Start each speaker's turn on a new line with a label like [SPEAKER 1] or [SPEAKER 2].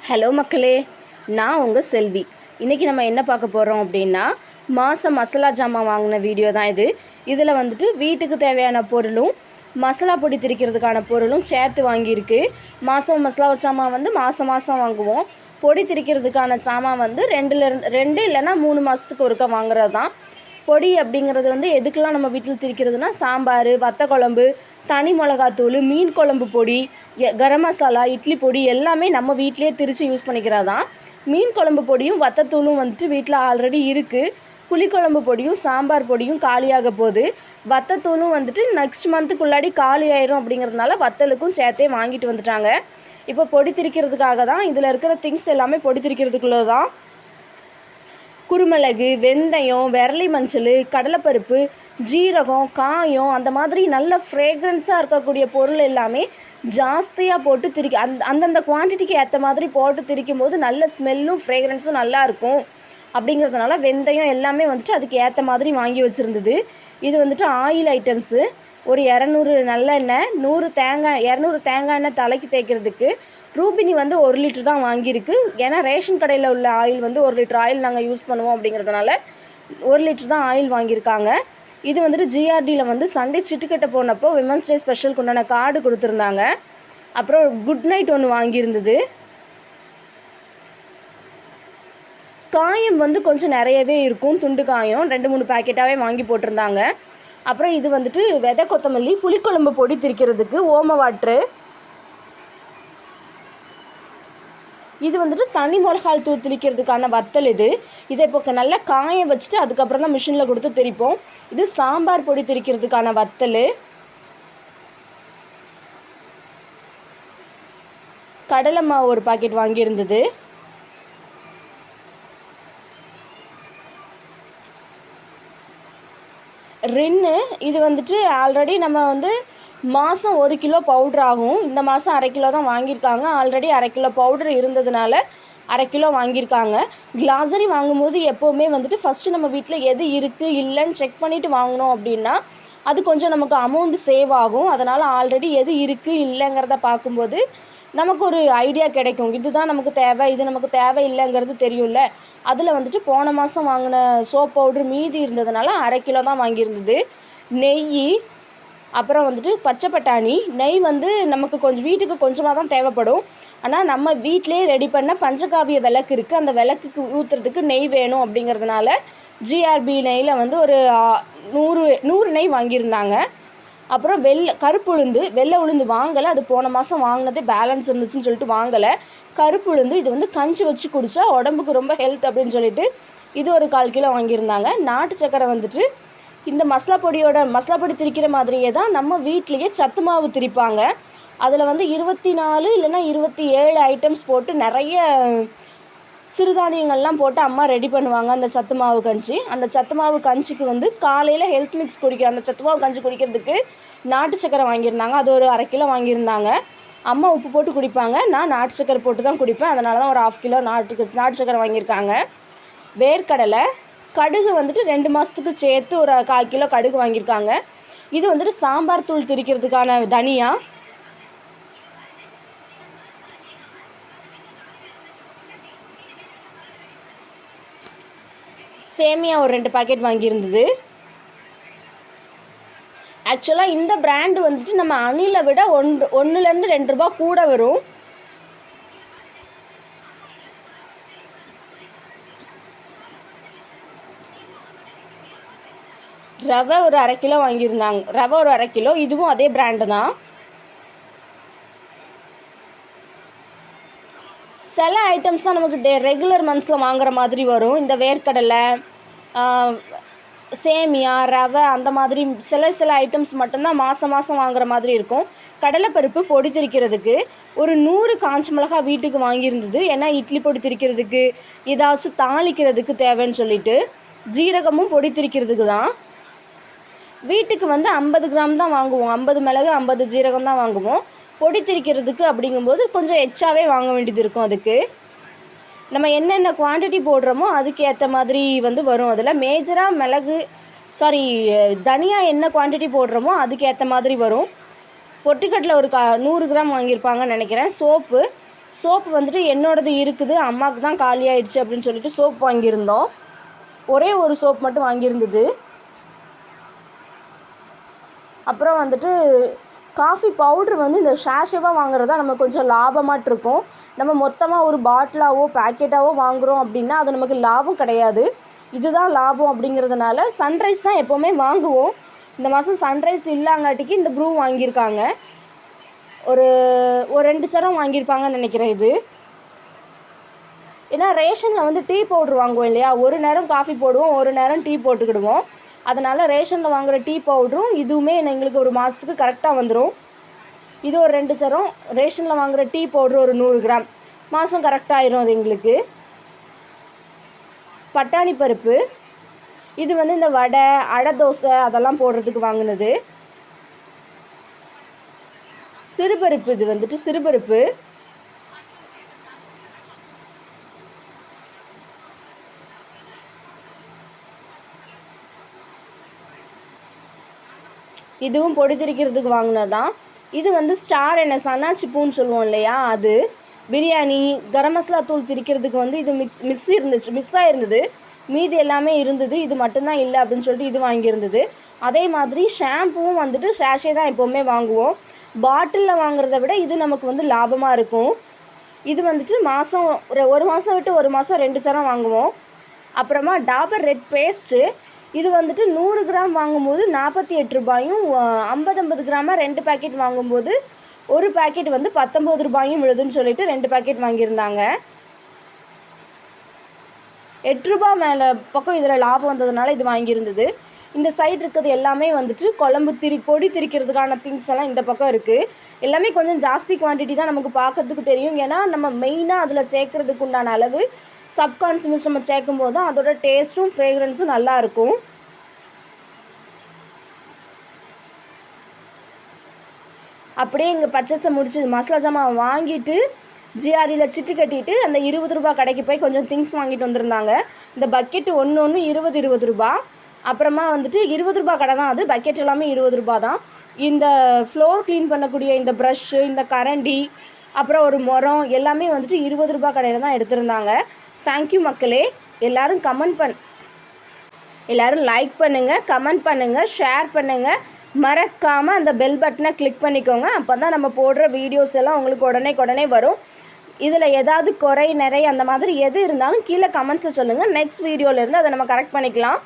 [SPEAKER 1] Hello மக்களே, நான் உங்கள் செல்வி. இன்றைக்கி நம்ம என்ன பார்க்க போகிறோம் அப்படின்னா, மாதம் மசாலா ஜாமான் வாங்கின வீடியோ தான் இது. இதில் வந்துட்டு வீட்டுக்கு தேவையான பொருளும் மசாலா பொடி திரிக்கிறதுக்கான பொருளும் சேர்த்து வாங்கியிருக்கு. மாதம் மசாலா ஜாமான் வந்து மாதம் வாங்குவோம். பொடி திரிக்கிறதுக்கான சாமான் வந்து ரெண்டு இல்லைன்னா 3 மாதத்துக்கு ஒருக்கா வாங்குறது தான். பொடி அப்படிங்கிறது வந்து எதுக்கெல்லாம் நம்ம வீட்டில் திரிக்கிறதுனா, சாம்பார், வத்த குழம்பு, தனி மிளகாத்தூள், மீன் குழம்பு பொடி, கரம் மசாலா, இட்லி பொடி எல்லாமே நம்ம வீட்டிலே திரித்து யூஸ் பண்ணிக்கிறதான். மீன் குழம்பு பொடியும் வத்தத்தூளும் வந்துட்டு வீட்டில் ஆல்ரெடி இருக்குது. புளிக்குழம்பு பொடியும் சாம்பார் பொடியும் காலியாக போகுது. வத்தத்தூளும் வந்துட்டு நெக்ஸ்ட் மந்த்துக்குள்ளாடி காலி ஆயிரும் அப்படிங்கிறதுனால வத்தலுக்கும் சேர்த்தே வாங்கிட்டு வந்துட்டாங்க. இப்போ பொடி திரிக்கிறதுக்காக தான் இதில் இருக்கிற திங்ஸ் எல்லாமே பொடி திரிக்கிறதுக்குள்ளே தான். குருமிளகு, வெந்தயம், விரலி மஞ்சள், கடலைப்பருப்பு, ஜீரகம், காயம், அந்த மாதிரி நல்ல ஃப்ரேக்ரன்ஸாக இருக்கக்கூடிய பொருள் எல்லாமே ஜாஸ்தியாக போட்டு அந்தந்த குவான்டிட்டிக்கு ஏற்ற மாதிரி போட்டு திரிக்கும் போது நல்ல ஸ்மெல்லும் ஃப்ரேக்ரன்ஸும் நல்லாயிருக்கும். அப்படிங்கிறதுனால வெந்தயம் எல்லாமே வந்துட்டு அதுக்கு ஏற்ற மாதிரி வாங்கி வச்சுருந்தது. இது வந்துட்டு ஆயில் ஐட்டம்ஸு. ஒரு 200 நல்லெண்ணெய், 200 தேங்காய் எண்ணெய் தலைக்கு தேய்க்கிறதுக்கு. ரூபினி வந்து 1 லிட்டர் தான் வாங்கியிருக்கு. ஏன்னா ரேஷன் கடையில் உள்ள ஆயில் வந்து 1 லிட்டர் ஆயில் நாங்கள் யூஸ் பண்ணுவோம் அப்படிங்கிறதுனால 1 லிட்டர் தான் ஆயில் வாங்கியிருக்காங்க. இது வந்துட்டு ஜிஆர்டியில் வந்து சண்டே சிட்டுக்கட்டை போனப்போ விமன்ஸ் டே ஸ்பெஷலுக்கு உண்டான கார்டு கொடுத்துருந்தாங்க. அப்புறம் குட் நைட் ஒன்று வாங்கியிருந்தது. காயம் வந்து கொஞ்சம் நிறையவே இருக்கும். துண்டு காயம் 2-3 பேக்கெட்டாகவே வாங்கி போட்டிருந்தாங்க. அப்புறம் இது வந்துட்டு விதை கொத்தமல்லி, புளிக்குழம்பு பொடி திரிக்கிறதுக்கு ஓம வாட்ரு. இது வந்துட்டு தனி மிளகாய் தூள் திரிக்கிறதுக்கான வத்தல். இதை இப்போ நல்லா காய வச்சுட்டு அதுக்கப்புறம் தான் மிஷினில் கொடுத்து திரிப்போம். இது சாம்பார் பொடி திரிக்கிறதுக்கான வத்தல். கடலை மாவு ஒரு பாக்கெட் வாங்கியிருந்தது. ரின்னு இது வந்துட்டு ஆல்ரெடி நம்ம வந்து மாதம் 1 கிலோ பவுட்ரு ஆகும். இந்த மாதம் 1/2 கிலோ தான் வாங்கியிருக்காங்க. ஆல்ரெடி 1/2 கிலோ பவுட்ரு இருந்ததுனால 1/2 கிலோ வாங்கியிருக்காங்க. கிளாஸரி வாங்கும்போது எப்போவுமே வந்துட்டு ஃபஸ்ட்டு நம்ம வீட்டில் எது இருக்குது இல்லைன்னு செக் பண்ணிவிட்டு வாங்கினோம் அப்படின்னா அது கொஞ்சம் நமக்கு அமௌண்ட் சேவ் ஆகும். அதனால் ஆல்ரெடி எது இருக்குது இல்லைங்கிறத பார்க்கும்போது நமக்கு ஒரு ஐடியா கிடைக்கும். இதுதான் நமக்கு தேவை, இது நமக்கு தேவை இல்லைங்கிறது தெரியும்ல. அதில் வந்துட்டு போன மாதம் வாங்கின சோப் பவுட்ரு மீதி இருந்ததுனால 1/2 கிலோ தான் வாங்கியிருந்தது. நெய், அப்புறம் வந்துட்டு பச்சை பட்டாணி. நெய் வந்து நமக்கு கொஞ்சம் வீட்டுக்கு கொஞ்சமாக தான் தேவைப்படும். ஆனால் நம்ம வீட்டிலே ரெடி பண்ண பஞ்சகாவிய விளக்கு இருக்குது. அந்த விளக்குக்கு ஊற்றுறதுக்கு நெய் வேணும் அப்படிங்கிறதுனால ஜிஆர்பி நெய்யில் வந்து ஒரு 100 நெய் வாங்கியிருந்தாங்க. அப்புறம் வெள்ளை உளுந்து வாங்கலை. அது போன மாதம் வாங்கினதே பேலன்ஸ் இருந்துச்சுன்னு சொல்லிட்டு வாங்கலை. கருப்பு உளுந்து இது வந்து கஞ்சி வச்சு குடித்தா உடம்புக்கு ரொம்ப ஹெல்த் அப்படின்னு சொல்லிட்டு இது ஒரு 1/4 கிலோ வாங்கியிருந்தாங்க. நாட்டு சக்கரை வந்துட்டு இந்த மசாலா பொடி திரிக்கிற மாதிரியே தான் நம்ம வீட்லேயே சத்து மாவு திரிப்பாங்க. அதில் வந்து 24 இல்லைன்னா 27 ஐட்டம்ஸ் போட்டு நிறைய சிறுதானியங்கள்லாம் போட்டு அம்மா ரெடி பண்ணுவாங்க அந்த சத்து மாவு கஞ்சி. அந்த சத்து மாவு கஞ்சிக்கு வந்து காலையில் ஹெல்த் மிக்ஸ் அந்த சத்து மாவு கஞ்சி குடிக்கிறதுக்கு நாட்டு சக்கரை வாங்கியிருந்தாங்க. அது ஒரு 1/2 கிலோ வாங்கியிருந்தாங்க. அம்மா உப்பு போட்டு குடிப்பாங்க, நான் நாட்டு சக்கரை போட்டு தான் குடிப்பேன். அதனால தான் ஒரு 1/2 கிலோ நாட்டு சக்கரை வாங்கியிருக்காங்க. வேர்க்கடலை, கடுகு வந்துட்டு 2 மாதத்துக்கு சேர்த்து ஒரு 1/4 கிலோ கடுகு வாங்கியிருக்காங்க. இது வந்துட்டு சாம்பார் தூள் திரிக்கிறதுக்கான தனியா. சேமியா ஒரு 2 பாக்கெட் வாங்கியிருந்தது. ஆக்சுவலாக இந்த பிராண்டு வந்துட்டு நம்ம அணிலை விட 1-2 ரூபா கூட வரும். ரவை ஒரு 1/2 கிலோ வாங்கியிருந்தாங்க. ரவை ஒரு 1/2 கிலோ, இதுவும் அதே பிராண்டு தான். சில ஐட்டம்ஸ் தான் நமக்கு ரெகுலர் மந்த்ஸில் வாங்குற மாதிரி வரும். இந்த வேர்க்கடலை, சேமியா, ரவை அந்த மாதிரி சில ஐட்டம்ஸ் மட்டும்தான் மாதம் வாங்குற மாதிரி இருக்கும். கடலைப்பருப்பு பொடி திரிக்கிறதுக்கு ஒரு 100 காஞ்ச மிளகாய் வீட்டுக்கு வாங்கியிருந்தது. ஏன்னா இட்லி பொடி திரிக்கிறதுக்கு ஏதாச்சும் தாளிக்கிறதுக்கு தேவைன்னு சொல்லிட்டு. ஜீரகமும் பொடி திரிக்கிறதுக்கு தான். வீட்டுக்கு வந்து 50 கிராம் தான் வாங்குவோம். 50 மிளகு 50 ஜீரகம் தான் வாங்குவோம். பொடி திரிக்கிறதுக்கு அப்படிங்கும்போது கொஞ்சம் எச்சாவே வாங்க வேண்டியது இருக்கும். அதுக்கு நம்ம என்னென்ன குவான்டிட்டி போடுறோமோ அதுக்கு ஏற்ற மாதிரி வந்து வரும். அதில் மேஜராக தனியா என்ன குவான்டிட்டி போடுறோமோ அதுக்கு ஏற்ற மாதிரி வரும். பொட்டிக்கட்டில் ஒரு 100 கிராம் வாங்கியிருப்பாங்கன்னு நினைக்கிறேன். சோப்பு சோப்பு வந்துட்டு என்னோடது இருக்குது, அம்மாவுக்கு தான் காலி ஆயிடுச்சு அப்படின்னு சொல்லிட்டு சோப் வாங்கியிருந்தோம். ஒரே ஒரு சோப் மட்டும் வாங்கியிருந்தது. அப்புறம் வந்துட்டு காஃபி பவுட்ரு வந்து இந்த ஷேஷேவாக வாங்குறதா நம்ம கொஞ்சம் லாபமாட்டு இருக்கும். நம்ம மொத்தமாக ஒரு பாட்டிலாவோ பேக்கெட்டாவோ வாங்குகிறோம் அப்படின்னா அது நமக்கு லாபம் கிடையாது. இதுதான் லாபம் அப்படிங்கிறதுனால சன்ரைஸ் தான் எப்போவுமே வாங்குவோம். இந்த மாதம் சன்ரைஸ் இல்லாங்காட்டிக்கு இந்த ப்ரூ வாங்கியிருக்காங்க. ஒரு 2 சரம் வாங்கியிருப்பாங்கன்னு நினைக்கிறேன் இது. ஏன்னா ரேஷனில் வந்து டீ பவுட்ரு வாங்குவோம் இல்லையா, ஒரு நேரம் காஃபி போடுவோம், ஒரு நேரம் டீ போட்டுக்கிடுவோம். அதனால் ரேஷனில் வாங்குகிற டீ பவுட்ரும் இதுவுமே எங்களுக்கு ஒரு மாதத்துக்கு கரெக்டாக வந்துடும். இது ஒரு 2 சரம். ரேஷனில் வாங்குகிற டீ பவுட்ரு ஒரு 100 கிராம் மாதம் கரெக்டாகிடும் அது எங்களுக்கு. பட்டாணி பருப்பு இது வந்து இந்த வடை அடை தோசை அதெல்லாம் போடுறதுக்கு வாங்கினது. சிறுபருப்பு இது வந்துட்டு சிறுபருப்பு. இதுவும் பொடி திரிக்கிறதுக்கு வாங்கினதான். இது வந்து ஸ்டார் எண்ணெய் சன்னாச்சி பூன்னு சொல்லுவோம் இல்லையா, அது பிரியாணி கரம் மசாலா தூள் திரிக்கிறதுக்கு வந்து இது மிஸ் ஆகிருந்தது. மீதி எல்லாமே இருந்தது, இது மட்டும்தான் இல்லை அப்படின்னு சொல்லிட்டு இது வாங்கியிருந்தது. அதே மாதிரி ஷாம்புவும் வந்துட்டு ஷேஷே தான் எப்போவுமே வாங்குவோம். பாட்டிலில் வாங்குறத விட இது நமக்கு வந்து லாபமாக இருக்கும். இது வந்துட்டு மாதம் ஒரு மாதம் விட்டு ஒரு மாதம் 2 சரம் வாங்குவோம். அப்புறமா டாபர் ரெட் பேஸ்ட்டு இது வந்துட்டு 100 கிராம் வாங்கும்போது 48 ரூபாயும், 50 கிராமாக 2 பேக்கெட் வாங்கும்போது ஒரு பேக்கெட் வந்து 19 ரூபாயும் விழுதுன்னு சொல்லிட்டு 2 பேக்கெட் வாங்கியிருந்தாங்க. 8 ரூபா மேலே பக்கம் இதில் லாபம் வந்ததுனால இது வாங்கியிருந்தது. இந்த சைடு இருக்கிறது எல்லாமே வந்துட்டு குழம்பு பொடி திரிக்கிறதுக்கான திங்ஸ் எல்லாம் இந்த பக்கம் இருக்குது. எல்லாமே கொஞ்சம் ஜாஸ்தி குவான்டிட்டி தான் நமக்கு பார்க்கறதுக்கு தெரியும். ஏன்னா நம்ம மெயினாக அதில் சேர்க்குறதுக்கு உண்டான அளவு சப்கான்சியஸ் நம்ம சேர்க்கும்போது தான் அதோட டேஸ்ட்டும் ஃப்ரேக்ரன்ஸும் நல்லாயிருக்கும். அப்படியே இங்கே பர்ச்சேஸை முடிச்சு மசாலா ஜாமான் வாங்கிட்டு ஜிஆர்டியில் சிட்டு கட்டிட்டு அந்த 20 ரூபா கடைக்கு போய் கொஞ்சம் திங்ஸ் வாங்கிட்டு வந்திருந்தாங்க. இந்த பக்கெட்டு ஒன்று 20 ரூபா. அப்புறமா வந்துட்டு 20 ரூபா கடை தான் அது. பக்கெட் எல்லாமே 20 ரூபா தான். இந்த ஃப்ளோர் க்ளீன் பண்ணக்கூடிய இந்த ப்ரஷ்ஷு, இந்த கரண்டி, அப்புறம் ஒரு முறம் எல்லாமே வந்துட்டு 20 ரூபா கடையில் தான் எடுத்திருந்தாங்க. தேங்க்யூ மக்களே. எல்லோரும் லைக் பண்ணுங்கள், கமெண்ட் பண்ணுங்கள், ஷேர் பண்ணுங்கள். மறக்காமல் அந்த பெல் பட்டனை கிளிக் பண்ணிக்கோங்க. அப்போ தான் நம்ம போடுற வீடியோஸ் எல்லாம் உங்களுக்கு உடனே வரும். இதில் ஏதாவது குறை நிறை அந்த மாதிரி எது இருந்தாலும் கீழே கமெண்ட்ஸை சொல்லுங்கள். நெக்ஸ்ட் வீடியோவிலேருந்து அதை நம்ம கரெக்ட் பண்ணிக்கலாம்.